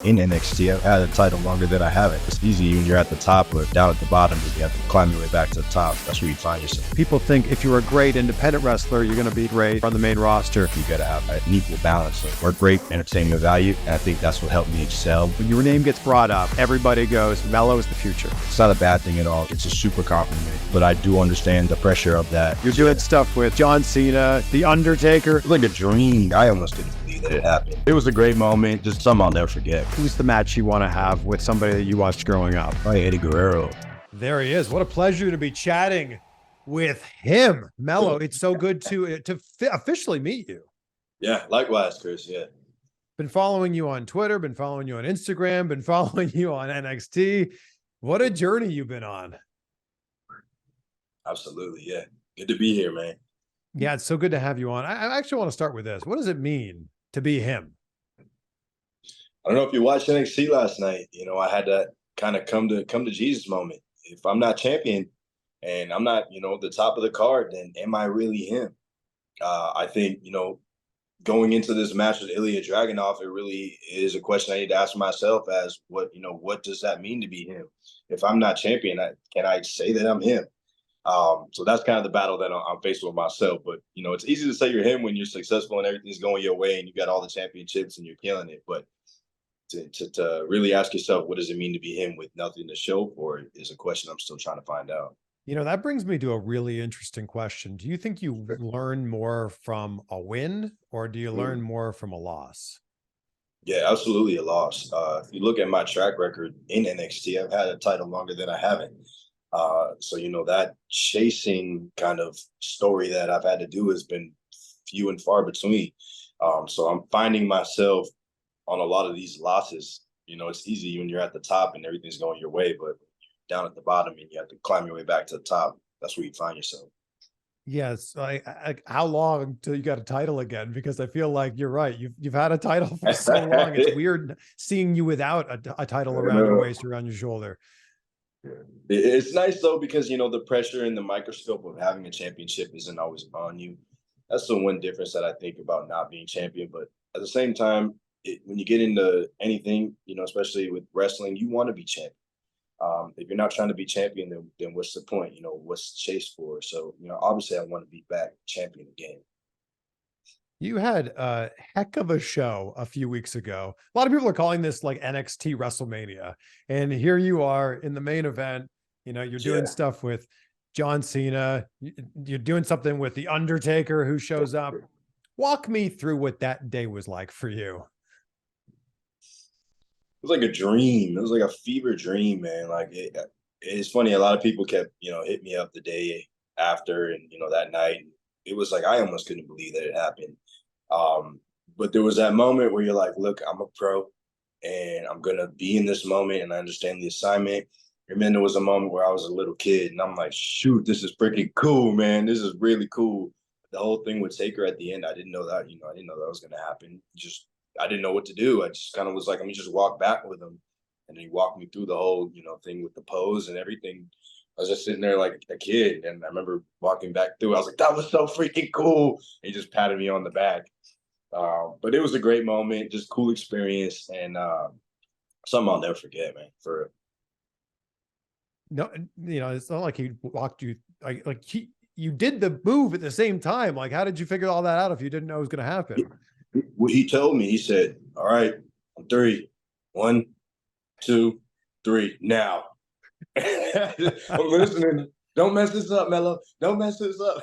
in NXT. I've had a title longer than I haven't. It's easy when you're at the top, but down at the bottom, you have to climb your way back to the top. That's where you find yourself. People think if you're a great independent wrestler, you're going to be great on the main roster. You got to have an equal balance of work rate, entertainment value, and I think that's what helped me excel. When your name gets brought up, everybody goes, Melo is the future. It's not a bad thing at all. It's a super compliment, but I do understand the pressure of that. You're doing stuff with John Cena, The Undertaker. It's like a dream. I almost didn't believe that it happened. It was a great moment, just something I'll never forget. Who's the match you want to have with somebody that you watched growing up? Probably Eddie Guerrero. There he is. What a pleasure to be chatting with him. Melo, it's so good to officially meet you. Yeah, likewise, Chris. Yeah. Been following you on Twitter, been following you on Instagram, been following you on NXT. What a journey you've been on. Absolutely. Yeah. Good to be here, man. Yeah, it's so good to have you on. I actually want to start with this. What does it mean to be him? I don't know if you watched NXT last night. You know, I had that kind of come to Jesus moment. If I'm not champion and I'm not, the top of the card, then am I really him? I think, going into this match with Ilja Dragunov, it really is a question I need to ask myself as what does that mean to be him? If I'm not champion, can I say that I'm him? So that's kind of the battle that I'm facing with myself. But, it's easy to say you're him when you're successful and everything's going your way and you got all the championships and you're killing it. But to really ask yourself, what does it mean to be him with nothing to show for it is a question I'm still trying to find out. That brings me to a really interesting question. Do you think you learn more from a win or do you learn more from a loss? Yeah, absolutely a loss. If you look at my track record in NXT, I've had a title longer than I haven't. So, that chasing kind of story that I've had to do has been few and far between. So I'm finding myself on a lot of these losses. It's easy when you're at the top and everything's going your way, but down at the bottom and you have to climb your way back to the top. That's where you find yourself. Yes. How long until you got a title again? Because I feel like you're right. You've had a title for so long. It's weird seeing you without a title around your waist, around your shoulder. It's nice though, because the pressure and the microscope of having a championship isn't always on you. That's the one difference that I think about not being champion. But at the same time, when you get into anything, especially with wrestling, you want to be champion. If you're not trying to be champion, then what's the point? What's the chase for? So, obviously I want to be back champion again. You had a heck of a show a few weeks ago. A lot of people are calling this like NXT WrestleMania. And here you are in the main event. You're doing stuff with John Cena. You're doing something with The Undertaker who shows up. Walk me through what that day was like for you. It was like a dream. It was like a fever dream, man. Like it's funny. A lot of people kept, hit me up the day after and, that night. It was like, I almost couldn't believe that it happened. But there was that moment where you're like, look, I'm a pro and I'm going to be in this moment and I understand the assignment. And then there was a moment where I was a little kid and I'm like, shoot, this is freaking cool, man. This is really cool. The whole thing with Taker at the end, I didn't know that, I didn't know that was going to happen. I didn't know what to do. I just kind of was like, let me just walk back with him. And then he walked me through the whole, thing with the pose and everything. I was just sitting there like a kid. And I remember walking back through. I was like, that was so freaking cool. And he just patted me on the back. But it was a great moment, just cool experience. And something I'll never forget, man, for No, it's not like he walked you you did the move at the same time. Like, how did you figure all that out if you didn't know it was going to happen? He told me, he said, all right, on 3, 1, 2, 3, now. I'm listening. Don't mess this up, Melo. Don't mess this up.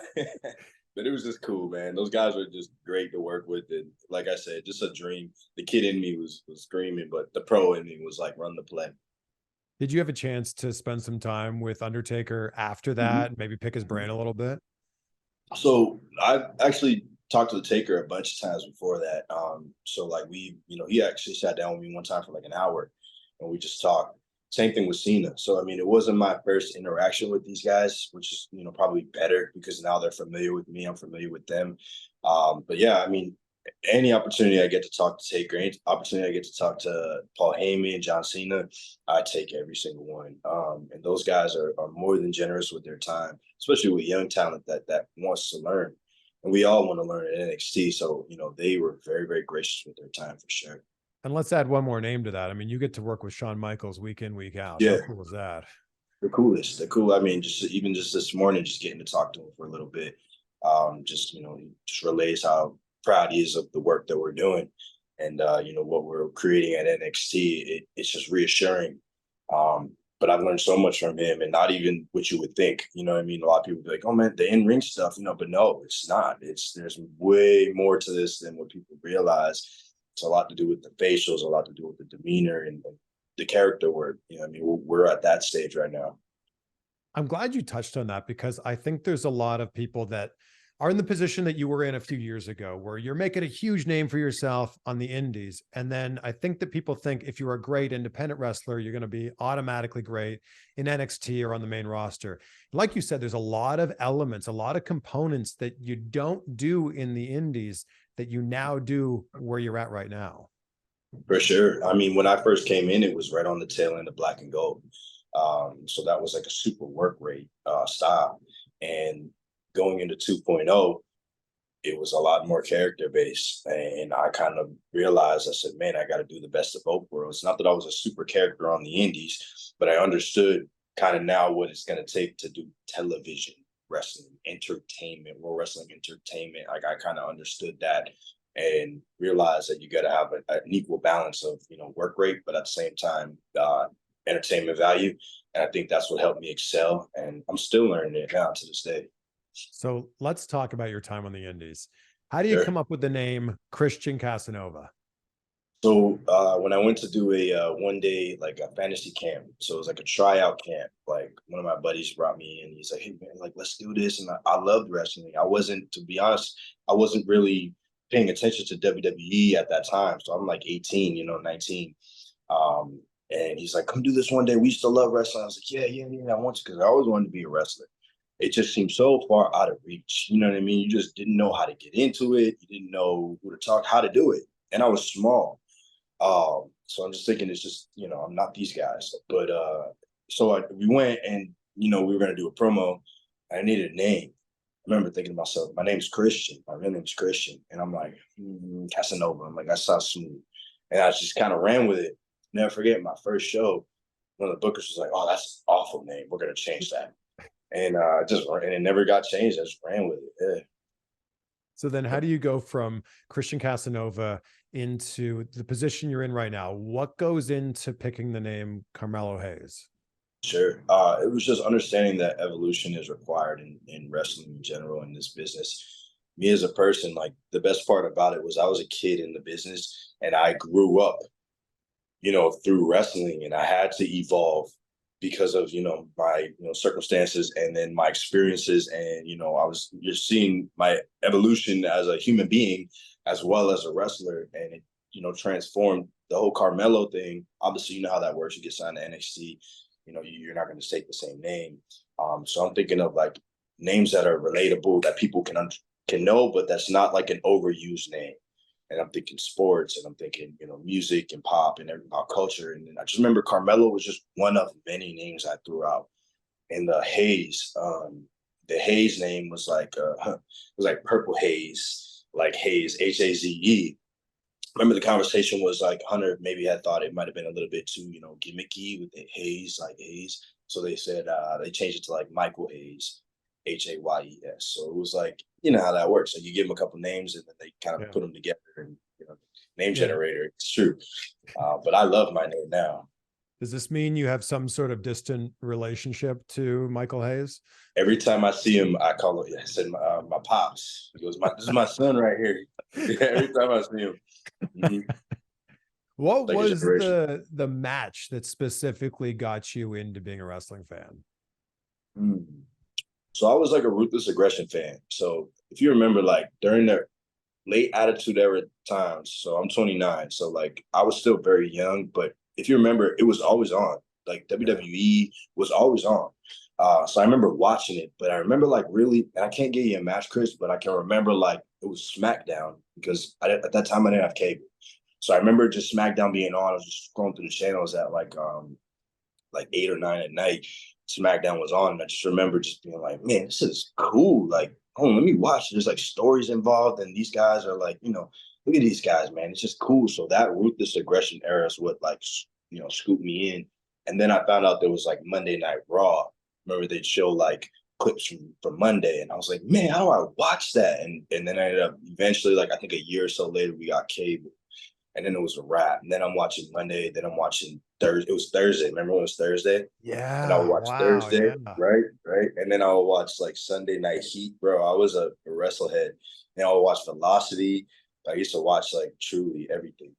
But it was just cool, man. Those guys were just great to work with. And like I said, just a dream. The kid in me was screaming, but the pro in me was like, run the play. Did you have a chance to spend some time with Undertaker after that and maybe pick his brain a little bit? So I actually talked to the Taker a bunch of times before that. So like he actually sat down with me one time for like an hour and we just talked. Same thing with Cena. So, it wasn't my first interaction with these guys, which is, probably better because now they're familiar with me. I'm familiar with them. But yeah, any opportunity I get to talk to Taker, any opportunity I get to talk to Paul Heyman, John Cena, I take every single one. And those guys are more than generous with their time, especially with young talent that wants to learn. And we all want to learn at NXT. So, they were very, very gracious with their time for sure. And let's add one more name to that. I mean, you get to work with Shawn Michaels week in, week out. Yeah. How cool is that? The coolest. The cool. I mean, just this morning, just getting to talk to him for a little bit, just just relays how proud he is of the work that we're doing, and what we're creating at NXT. It's just reassuring. But I've learned so much from him, and not even what you would think. You know what I mean? A lot of people be like, "Oh man, the in-ring stuff," but no, it's not. There's way more to this than what people realize. It's a lot to do with the facials, a lot to do with the demeanor and the character work. We're at that stage right now. I'm glad you touched on that, because I think there's a lot of people that are in the position that you were in a few years ago, where you're making a huge name for yourself on the indies. And then I think that people think if you're a great independent wrestler, you're going to be automatically great in NXT or on the main roster. Like you said, there's a lot of elements, a lot of components that you don't do in the indies that you now do where you're at right now. For sure. I mean, when I first came in, it was right on the tail end of Black and Gold. So that was like a super work rate style. And going into 2.0, it was a lot more character based. And I kind of realized, I said, man, I got to do the best of both worlds. Not that I was a super character on the indies, but I understood kind of now what it's going to take to do television wrestling, entertainment, world wrestling entertainment. Like, I kind of understood that and realized that you got to have an equal balance of, work rate, but at the same time, entertainment value. And I think that's what helped me excel. And I'm still learning it now to this day. So let's talk about your time on the indies. How do you come up with the name Christian Casanova? So when I went to do a one day, like a fantasy camp, so it was like a tryout camp, like one of my buddies brought me in. He's like, hey man, like, let's do this. And I loved wrestling. To be honest, I wasn't really paying attention to WWE at that time. So I'm like 18, 19. And he's like, come do this one day. We used to love wrestling. I was like, yeah, I want to, because I always wanted to be a wrestler. It just seemed so far out of reach. You know what I mean? You just didn't know how to get into it. You didn't know who to talk, how to do it. And I was small. So I'm just thinking, it's just, I'm not these guys. But we went and, we were going to do a promo. I needed a name. I remember thinking to myself, my name's Christian. My real name's Christian. And I'm like, Casanova. I'm like, that sounds smooth. And I just kind of ran with it. Never forget my first show. One of the bookers was like, oh, that's an awful name. We're going to change that. And it never got changed. I just ran with it. Yeah. So then how do you go from Christian Casanova into the position you're in right now? What goes into picking the name Carmelo Hayes? Sure. It was just understanding that evolution is required in wrestling in general, in this business. Me as a person, like, the best part about it was I was a kid in the business and I grew up, through wrestling, and I had to evolve because of, my, circumstances and then my experiences. And, you're seeing my evolution as a human being as well as a wrestler. And it, transformed the whole Carmelo thing. Obviously, you know how that works. You get signed to NXT, you're not going to take the same name. So I'm thinking of like names that are relatable, that people can know, but that's not like an overused name. And I'm thinking sports, and I'm thinking, music and pop and pop culture. And then I just remember Carmelo was just one of many names I threw out. And the Hayes name was like, it was like Purple Haze, like Hayes, Haze. Remember the conversation was like Hunter maybe had thought it might have been a little bit too, gimmicky with the Hayes, like Hayes. So they said, they changed it to like Michael Hayes, Hayes. So it was like, you know how that works. So you give them a couple names and then they kind of put them together and, name generator. It's true. But I love my name now. Does this mean you have some sort of distant relationship to Michael Hayes? Every time I see him, I call him, I said, my pops. He goes, this is my son right here. Every time I see him. Mm-hmm. What was the match that specifically got you into being a wrestling fan? So I was like a Ruthless Aggression fan. So if you remember, like during the late Attitude Era times, so I'm 29. So like I was still very young, but if you remember, it was always on. Like WWE was always on. So I remember watching it, but I remember like really, and I can't get you a match, Chris, but I can remember like it was SmackDown because at that time I didn't have cable. So I remember just SmackDown being on. I was just scrolling through the channels at like 8 or 9 at night. SmackDown was on, and I just remember just being like, man, this is cool. Like, oh, let me watch. There's like stories involved, and these guys are like, look at these guys, man. It's just cool. So that ruthless aggression era is what like, scooped me in. And then I found out there was like Monday Night Raw. Remember they'd show like clips from Monday, and I was like, man, how do I watch that? And then I ended up eventually, like I think a year or so later, we got cable, and then it was a wrap. And then I'm watching Monday, then I'm watching Thursday. It was Thursday. Remember when it was Thursday? Yeah. And I would watch Thursday, yeah. right? And then I would watch like Sunday Night Heat, bro. I was a wrestlehead. And I would watch Velocity. I used to watch like truly everything.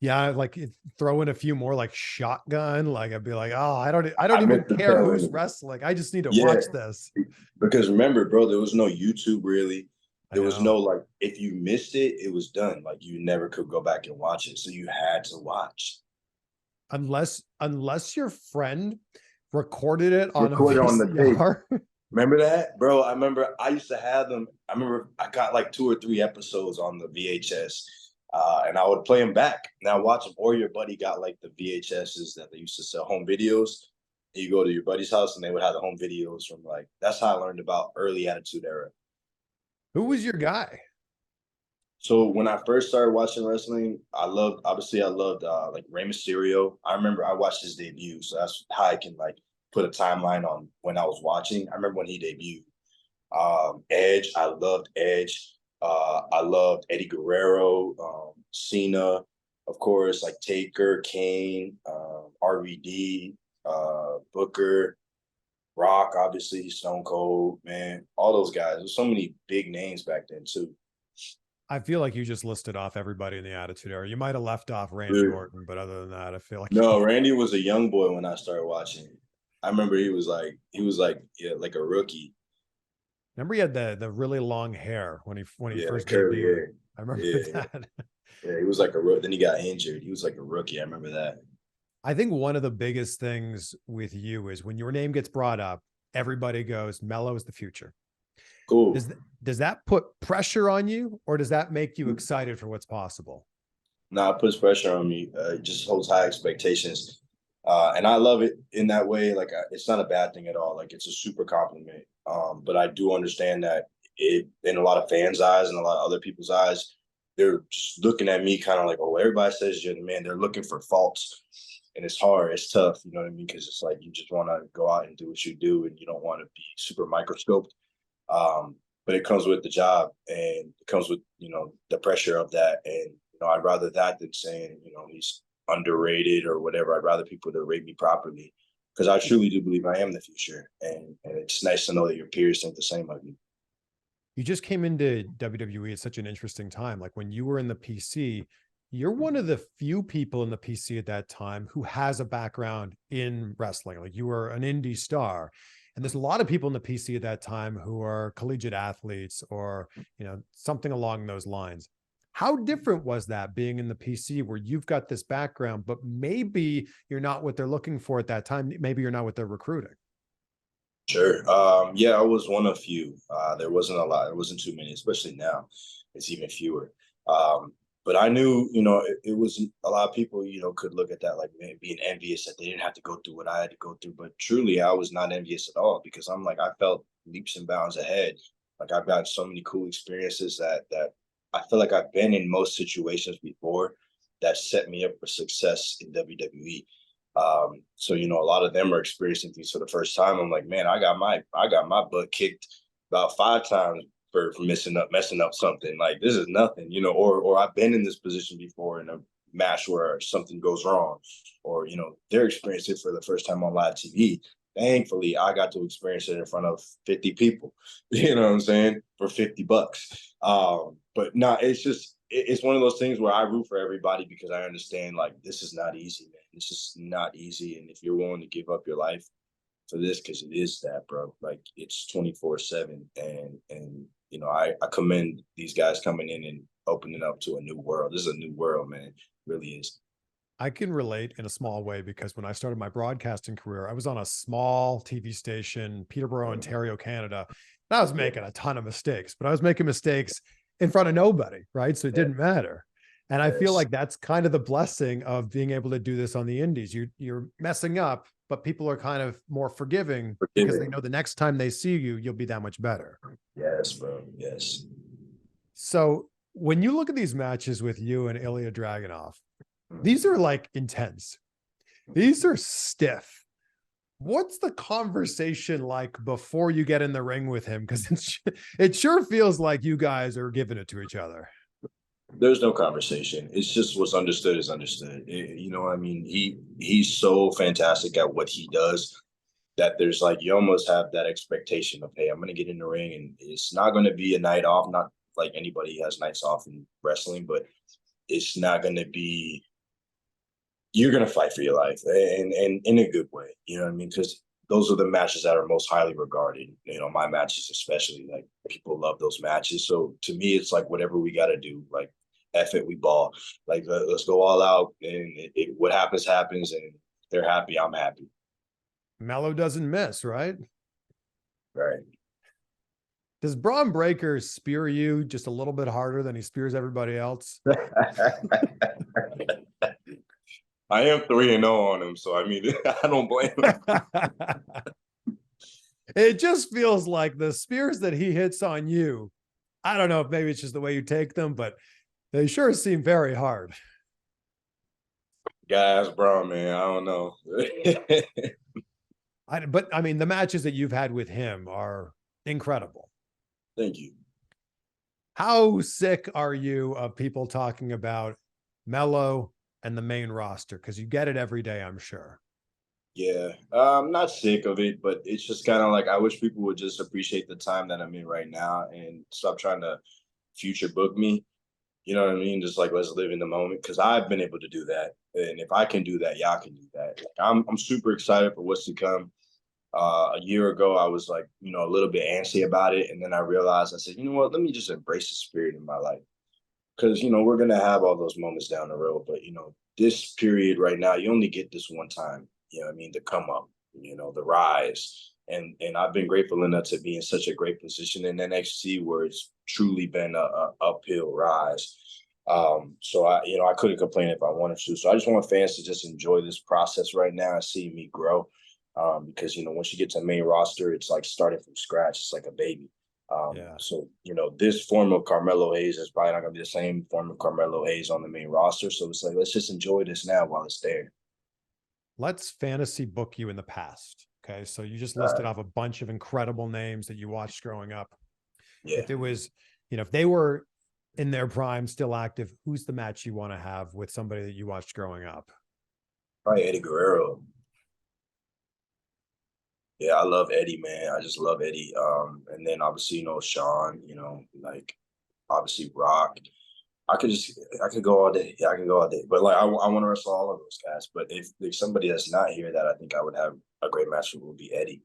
Yeah, like throw in a few more like Shotgun. Like I'd be like, oh, I don't even care who's wrestling. I just need to watch this. Because remember, bro, there was no YouTube really. There was no like, if you missed it, it was done. Like you never could go back and watch it. So you had to watch. Unless your friend recorded it on a VCR. On the tape. Remember that, bro? I remember I used to have them. I remember I got like 2 or 3 episodes on the VHS. And I would play them back. Now watch them. Or your buddy got like the VHSs that they used to sell home videos. And you go to your buddy's house and they would have the home videos from like, that's how I learned about early Attitude Era. Who was your guy? So when I first started watching wrestling, I loved like Rey Mysterio. I remember I watched his debut. So that's how I can like put a timeline on when I was watching. I remember when he debuted. Edge, I loved Edge. I loved Eddie Guerrero, Cena, of course, like Taker, Kane, RVD, Booker, Rock, obviously, Stone Cold, man, all those guys. There's so many big names back then too. I feel like you just listed off everybody in the Attitude Era. You might have left off Randy Orton, but other than that, I feel like no. Randy was a young boy when I started watching. I remember he was like like a rookie. Remember he had the really long hair when he first curly debuted. hair. I remember that. Yeah, he was like a rookie. Then he got injured. He was like a rookie. I remember that. I think one of the biggest things with you is when your name gets brought up, everybody goes, Melo is the future. Cool. Does that put pressure on you, or does that make you excited for what's possible? No, it puts pressure on me. It just holds high expectations. And I love it in that way. Like it's not a bad thing at all. Like it's a super compliment. But I do understand that in a lot of fans' eyes and a lot of other people's eyes, they're just looking at me kind of like, oh, everybody says you're the man. They're looking for faults. And it's hard. It's tough. You know what I mean? Because it's like you just want to go out and do what you do, and you don't want to be super microscoped. But it comes with the job, and it comes with, the pressure of that. And, I'd rather that than saying, he's underrated or whatever. I'd rather people to rate me properly, because I truly do believe I am the future. And it's nice to know that your peers think the same of you. You just came into WWE at such an interesting time. Like when you were in the PC, you're one of the few people in the PC at that time who has a background in wrestling. Like you were an indie star. And there's a lot of people in the PC at that time who are collegiate athletes or, something along those lines. How different was that being in the PC where you've got this background, but maybe you're not what they're looking for at that time? Maybe you're not what they're recruiting. Sure. Yeah, I was one of few. There wasn't a lot. There wasn't too many, especially now. It's even fewer. But I knew, it was a lot of people, could look at that like being envious that they didn't have to go through what I had to go through. But truly, I was not envious at all, because I'm like, I felt leaps and bounds ahead. Like I've got so many cool experiences that I feel like I've been in most situations before that set me up for success in WWE. So, a lot of them are experiencing things for the first time. I'm like, man, I got my butt kicked about 5 times for messing up something. Like this is nothing, or I've been in this position before in a match where something goes wrong, or, they're experiencing it for the first time on live TV. Thankfully, I got to experience it in front of 50 people, you know what I'm saying, for $50. But no, it's one of those things where I root for everybody, because I understand like this is not easy, man. It's just not easy. And if you're willing to give up your life for this, because it is that, bro, like it's 24/7. And I commend these guys coming in and opening up to a new world. This is a new world, man. It really is. I can relate in a small way, because when I started my broadcasting career, I was on a small TV station, Peterborough, Ontario, Canada. And I was making a ton of mistakes, but I was making mistakes in front of nobody, right? So it didn't matter. And I feel like that's kind of the blessing of being able to do this on the indies. You're messing up, but people are kind of more forgiving because they know the next time they see you, you'll be that much better. Yes, bro. Yes. So when you look at these matches with you and Ilja Dragunov, these are like intense. These are stiff. What's the conversation like before you get in the ring with him? Because it sure feels like you guys are giving it to each other. There's no conversation. It's just what's understood is understood. You know what I mean? He's so fantastic at what he does that there's like, you almost have that expectation of, hey, I'm going to get in the ring and it's not going to be a night off. Not like anybody has nights off in wrestling, but it's not going to be, you're going to fight for your life and in a good way. You know what I mean? Because those are the matches that are most highly regarded. You know, my matches especially, like people love those matches. So to me, it's like whatever we got to do, like F it, we ball. Like let's go all out, and what happens happens, and if they're happy, I'm happy. Melo doesn't miss, right? Right. Does Bron Breakker spear you just a little bit harder than he spears everybody else? I am 3-0 on him, so I mean, I don't blame him. It just feels like the spears that he hits on you, I don't know if maybe it's just the way you take them, but they sure seem very hard. Guys, Bron, man, I don't know. But I mean, the matches that you've had with him are incredible. Thank you. How sick are you of people talking about Melo and the main roster? Because you get it every day, I'm sure. Yeah, I'm not sick of it, but it's just kind of like I wish people would just appreciate the time that I'm in right now and stop trying to future book me. You know what I mean? Just like let's live in the moment, because I've been able to do that, and if I can do that, y'all can do that. Like, I'm super excited for what's to come. A year ago, I was like, you know, a little bit antsy about it, and then I realized, I said, you know what? Let me just embrace the spirit in my life, because you know we're gonna have all those moments down the road, but you know this period right now, you only get this one time. You know what I mean? The come up, you know, the rise. And I've been grateful enough to be in such a great position in NXT where it's truly been a uphill rise. So I couldn't complain if I wanted to. So I just want fans to just enjoy this process right now and see me grow. Because you know, once you get to the main roster, it's like starting from scratch. It's like a baby. So you know, this form of Carmelo Hayes is probably not gonna be the same form of Carmelo Hayes on the main roster. So it's like let's just enjoy this now while it's there. Let's fantasy book you in the past. Okay. So you just listed off a bunch of incredible names that you watched growing up. Yeah. If it was, you know, if they were in their prime, still active, who's the match you want to have with somebody that you watched growing up? Probably Eddie Guerrero. Yeah, I love Eddie, man. I just love Eddie. And then obviously, you know, Shawn, you know, like obviously Rock. I could go all day. Yeah, I can go all day. But like, I want to wrestle all of those guys. But if there's somebody that's not here that I think I would have a great match with would be Eddie.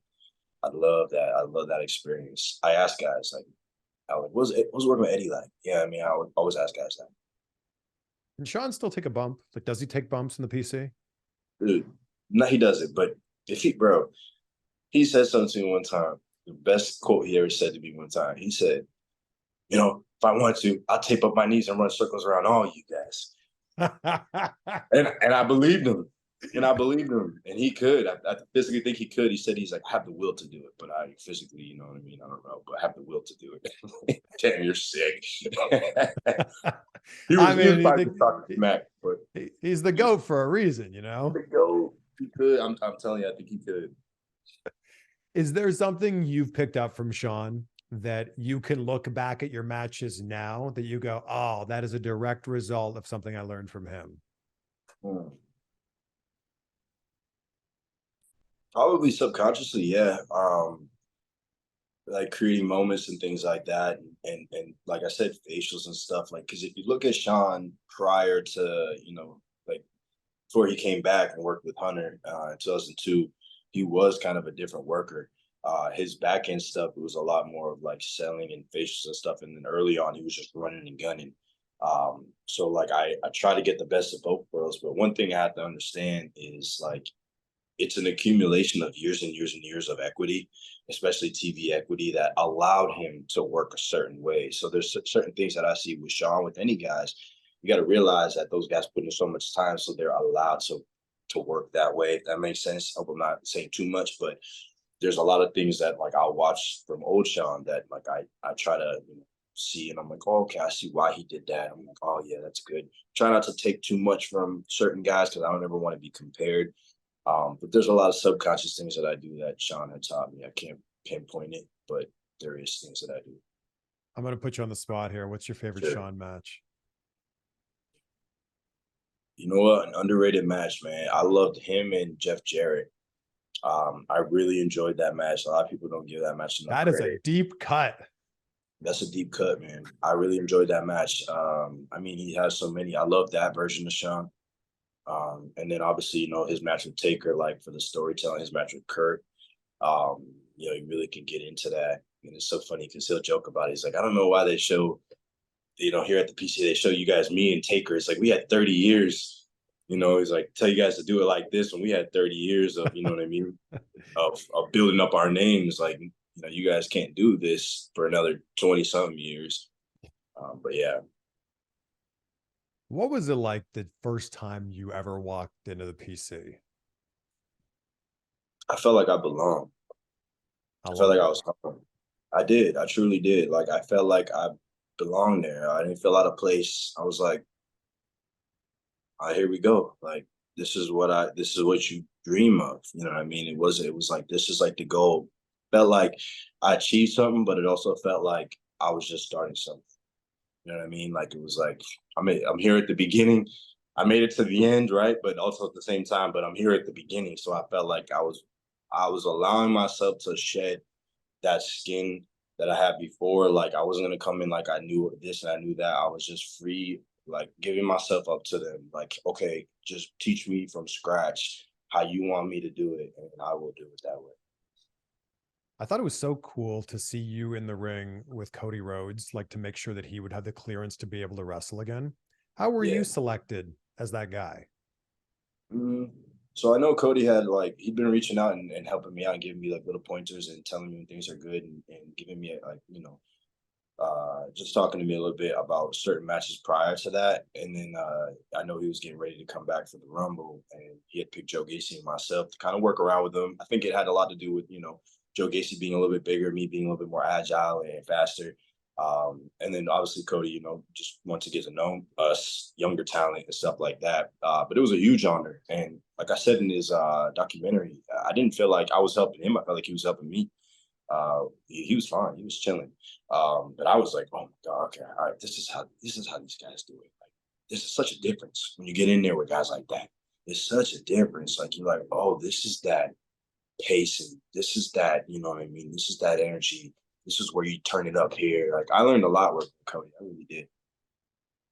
I love that. I love that experience. I ask guys like, what's working with Eddie like? Yeah, I mean, I would always ask guys that. Can Shawn still take a bump? Like, does he take bumps in the PC? Dude, no, he doesn't. But he said something to me one time. The best quote he ever said to me one time. He said, you know, if I want to, I'll tape up my knees and run circles around all you guys. and I believed him. And he could. I physically think he could. He said he's like, I have the will to do it, but I physically, you know what I mean? I don't know, but I have the will to do it. Damn, you're sick. he was probably talking smack, but he's the GOAT for a reason, you know? The GOAT. He could. I'm telling you, I think he could. Is there something you've picked up from Shawn that you can look back at your matches now that you go, oh, that is a direct result of something I learned from him? Probably subconsciously, yeah. Like creating moments and things like that, and like I said, facials and stuff. Like, because if you look at Shawn prior to, you know, like before he came back and worked with Hunter in 2002, he was kind of a different worker. His back end stuff, it was a lot more of like selling and facials and stuff. And then early on, he was just running and gunning. So like I try to get the best of both worlds. But one thing I have to understand is like it's an accumulation of years and years and years of equity, especially TV equity, that allowed him to work a certain way. So there's certain things that I see with Shawn, with any guys. You got to realize that those guys put in so much time, so they're allowed to work that way. If that makes sense. I hope I'm not saying too much, but there's a lot of things that like I'll watch from old Shawn that like I try to see, and I'm like, oh, okay, I see why he did that. I'm like, oh yeah, that's good. Try not to take too much from certain guys because I don't ever want to be compared. But there's a lot of subconscious things that I do that Shawn had taught me. I can't pinpoint it, but there is things that I do. I'm going to put you on the spot here. What's your favorite Shawn match? You know what? An underrated match, man. I loved him and Jeff Jarrett. I really enjoyed that match. A lot of people don't give that match enough credit. That is a deep cut. That's a deep cut, man. I really enjoyed that match. I mean, he has so many. I love that version of Shawn. And then obviously, you know, his match with Taker, like for the storytelling, his match with Kurt, you know, you really can get into that. And it's so funny because he'll joke about it. He's like, I don't know why they show, you know, here at the PC, they show you guys, me and Taker. It's like, we had 30 years, you know, he's like, tell you guys to do it like this when we had 30 years of, you know what I mean, of building up our names. Like, you know, you guys can't do this for another 20 something years. But yeah. What was it like the first time you ever walked into the PC? I felt like I belonged. I felt like I was home. I did. I truly did. Like, I felt like I belonged there. I didn't feel out of place. I was like, here we go. Like, this is what you dream of. You know what I mean? It was like, this is like the goal. Felt like I achieved something, but it also felt like I was just starting something. You know what I mean? Like, it was like, I'm here at the beginning. I made it to the end, right? But also at the same time, but I'm here at the beginning. So I felt like I was allowing myself to shed that skin that I had before. Like, I wasn't gonna come in like I knew this and I knew that. I was just free, like giving myself up to them. Like, okay, just teach me from scratch how you want me to do it, and I will do it that way. I thought it was so cool to see you in the ring with Cody Rhodes, like to make sure that he would have the clearance to be able to wrestle again. How were you selected as that guy? So I know Cody had he'd been reaching out and helping me out and giving me like little pointers and telling me when things are good and giving me just talking to me a little bit about certain matches prior to that. And then I know he was getting ready to come back for the Rumble, and he had picked Joe Gacy and myself to kind of work around with him. I think it had a lot to do with, you know, Joe Gacy being a little bit bigger, me being a little bit more agile and faster. And then obviously Cody, you know, just wants to get to know us, younger talent and stuff like that. But it was a huge honor. And like I said in his documentary, I didn't feel like I was helping him. I felt like he was helping me. He was fine. He was chilling. But I was like, oh my God, okay, all right, this is how these guys do it. Like, this is such a difference when you get in there with guys like that. It's such a difference. Like, you're like, oh, this is that pace, and this is that, you know what I mean? This is that energy. This is where you turn it up here. Like, I learned a lot working with Cody. I really did.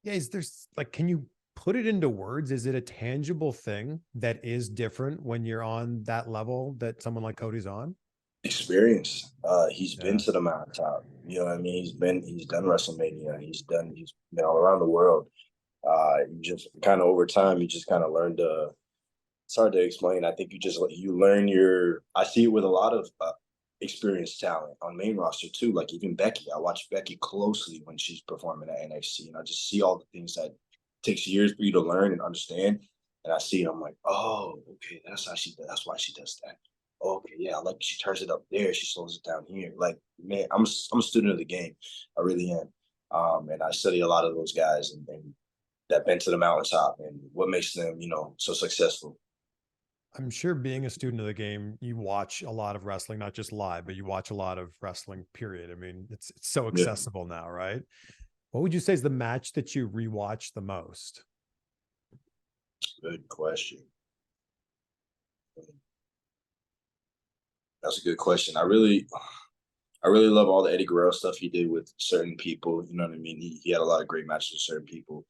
Yeah, is there's like, can you put it into words? Is it a tangible thing that is different when you're on that level that someone like Cody's on? Experience. He's been to the mountaintop. You know what I mean? He's done WrestleMania. He's been all around the world. You just kind of over time, you just kind of learn to. It's hard to explain. I think you learn I see it with a lot of experienced talent on main roster too. Like even Becky, I watch Becky closely when she's performing at NXT, and I just see all the things that takes years for you to learn and understand. And I see it, I'm like, oh, okay, that's why she does that. Oh, okay, yeah, like she turns it up there, she slows it down here. Like, man, I'm a student of the game. I really am. And I study a lot of those guys and that been to the mountaintop and what makes them, you know, so successful. I'm sure being a student of the game, you watch a lot of wrestling, not just live, but you watch a lot of wrestling, period. I mean, it's so accessible now, right? What would you say is the match that you rewatch the most? Good question. That's a good question. I really love all the Eddie Guerrero stuff he did with certain people. You know what I mean? He had a lot of great matches with certain people.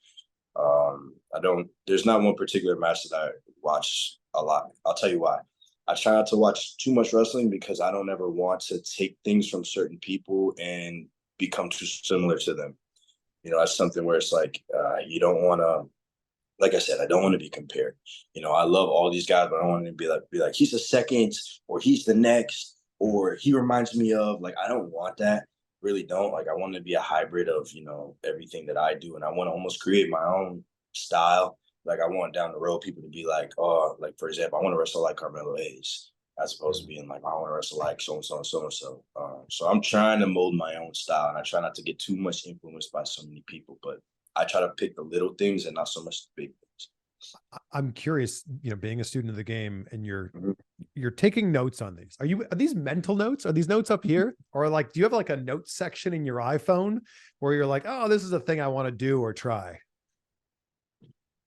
There's not one particular match that I watch a lot. I'll tell you why. I try not to watch too much wrestling because I don't ever want to take things from certain people and become too similar to them. You know, that's something where it's like, you don't want to, like I said, I don't want to be compared. You know, I love all these guys, but I don't want to be like, he's the second or he's the next or he reminds me of, like, I don't want that. Really don't. Like, I want to be a hybrid of, you know, everything that I do. And I want to almost create my own style. Like, I want down the road people to be like, oh, like, for example, I want to wrestle like Carmelo Hayes. as opposed to being like, I want to wrestle like so-and-so and so-and-so. So I'm trying to mold my own style, and I try not to get too much influenced by so many people, but I try to pick the little things and not so much the big things. I'm curious, being a student of the game, and Mhm. you're taking notes on these. Are these mental notes? Are these notes up here? Or like, do you have like a notes section in your iPhone where you're like, oh, this is a thing I want to do or try?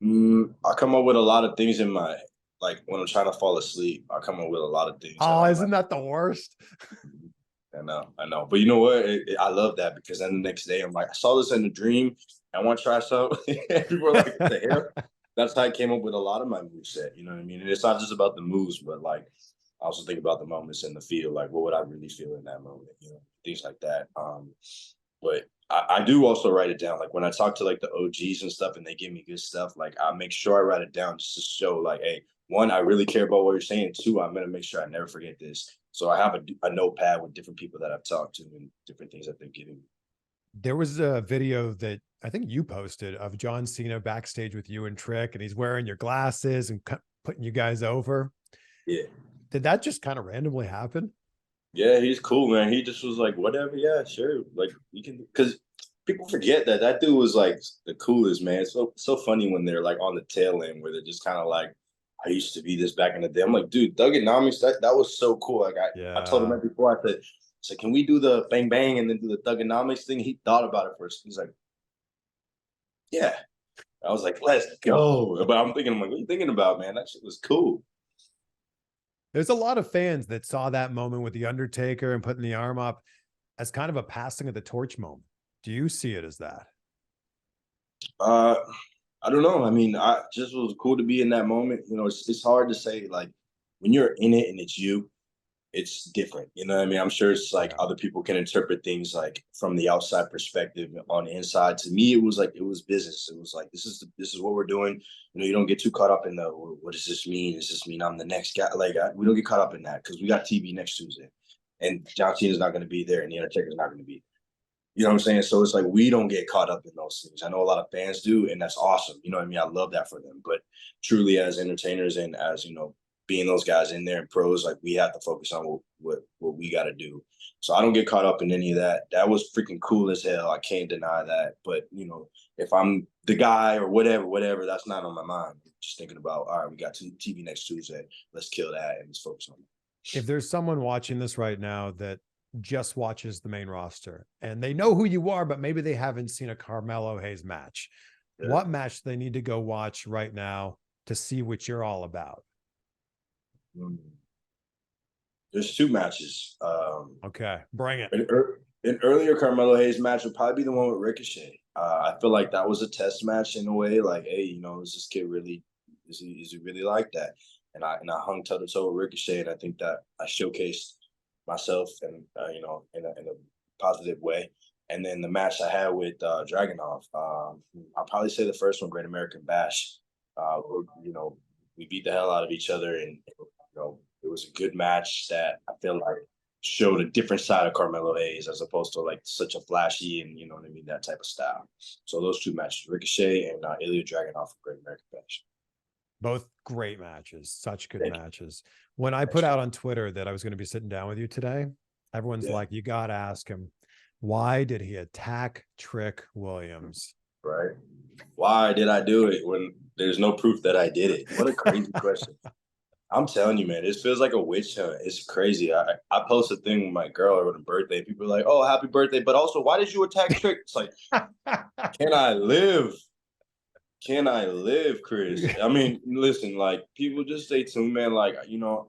I come up with a lot of things in my, like when I'm trying to fall asleep, I come up with a lot of things. Oh, isn't that the worst? I know. But you know what? I love that, because then the next day I'm like, I saw this in a dream. I want to try something. People are like, what the hell? That's how I came up with a lot of my moveset. You know what I mean? And it's not just about the moves, but like, I also think about the moments in the field. Like, what would I really feel in that moment? Things like that. But I do also write it down. Like when I talk to like the OGs and stuff and they give me good stuff, like I make sure I write it down just to show like, hey, one, I really care about what you're saying. Two, I'm going to make sure I never forget this. So I have a notepad with different people that I've talked to and different things that they're giving me. There was a video that I think you posted of John Cena backstage with you and Trick, and he's wearing your glasses and putting you guys over. Yeah. Did that just kind of randomly happen? Yeah, he's cool, man. He just was like, whatever, yeah, sure. Like you can, because people forget that dude was like the coolest, man. It's so funny when they're like on the tail end where they're just kind of like, I used to be this back in the day. I'm like, dude, Thugonomics, that was so cool. Like I told him that before. I said, can we do the bang bang and then do the Thugonomics thing? He thought about it first. He's like, yeah. I was like, let's go. But I'm thinking, what are you thinking about, man? That shit was cool. There's a lot of fans that saw that moment with the Undertaker and putting the arm up as kind of a passing of the torch moment. Do you see it as that? I don't know. I mean, I just was cool to be in that moment. It's hard to say, like, when you're in it and it's you, it's different. You know what I mean? I'm sure it's like other people can interpret things like from the outside perspective. On the inside, to me, it was like, it was business. It was like, this is what we're doing. You don't get too caught up in the, what does this mean? Does this mean I'm the next guy? Like, we don't get caught up in that, because we got TV next Tuesday, and John Cena's not going to be there, and the Undertaker's not going to be there. You know what I'm saying? So it's like, we don't get caught up in those things. I know a lot of fans do, and that's awesome. You know what I mean? I love that for them. But truly, as entertainers and as, being those guys in there and pros, like, we have to focus on what we got to do. So I don't get caught up in any of that. That was freaking cool as hell. I can't deny that. But, if I'm the guy or whatever, that's not on my mind. I'm just thinking about, all right, we got TV next Tuesday. Let's kill that and just focus on it. If there's someone watching this right now that just watches the main roster and they know who you are, but maybe they haven't seen a Carmelo Hayes match, what match do they need to go watch right now to see what you're all about? There's two matches. Okay, bring it. An earlier Carmelo Hayes match would probably be the one with Ricochet. I feel like that was a test match in a way. Like, hey, is this kid really? Is he really like that? And I hung toe to toe with Ricochet, and I think that I showcased myself and in a positive way. And then the match I had with Dragunov, I'll probably say the first one, Great American Bash. We beat the hell out of each other, and it was a good match that I feel like showed a different side of Carmelo Hayes, as opposed to like such a flashy and that type of style. So those two matches, Ricochet and Ilja Dragunov for Great American Bash. Both great matches, such good matches. When I put out on Twitter that I was going to be sitting down with you today, everyone's like, you got to ask him, why did he attack Trick Williams? Right. Why did I do it when there's no proof that I did it? What a crazy question. I'm telling you, man, this feels like a witch hunt. It's crazy. I post a thing with my girl on her birthday. People are like, oh, happy birthday. But also, why did you attack Trick? It's like, can I live? Can I live, Chris? I mean, listen, like, people just stay tuned, man. Like,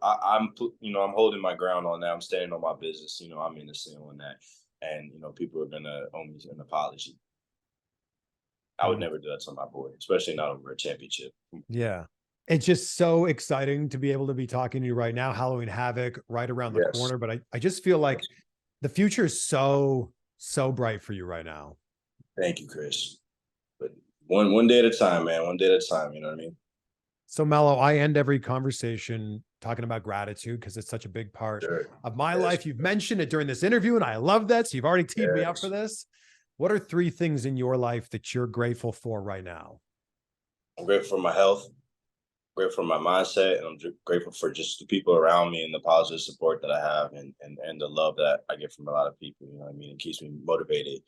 I'm holding my ground on that. I'm standing on my business. I'm innocent on that. And, people are going to owe me an apology. I would never do that to my boy, especially not over a championship. Yeah. It's just so exciting to be able to be talking to you right now. Halloween Havoc right around the corner. But I just feel like the future is so bright for you right now. Thank you, Chris. But one day at a time, man. One day at a time. You know what I mean? So, Mello, I end every conversation talking about gratitude because it's such a big part of my life. You've mentioned it during this interview, and I love that. So you've already teed me up for this. What are 3 things in your life that you're grateful for right now? I'm grateful for my health. grateful for my mindset, and I'm grateful for just the people around me and the positive support that I have, and the love that I get from a lot of people. You know what I mean? It keeps me motivated.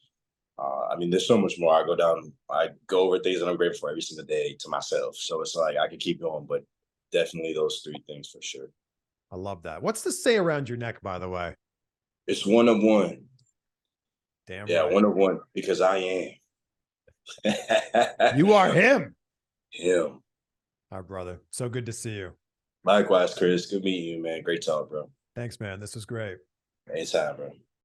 I mean, there's so much more. I go over things that I'm grateful for every single day to myself. So it's like I can keep going, but definitely those three things for sure. I love that. What's the say around your neck, by the way? It's one of one. Damn Yeah, right. one of one, because I am. You are him. Him. Our brother. So good to see you. Likewise, Chris. Good meeting you, man. Great talk, bro. Thanks, man. This was great. Anytime, bro.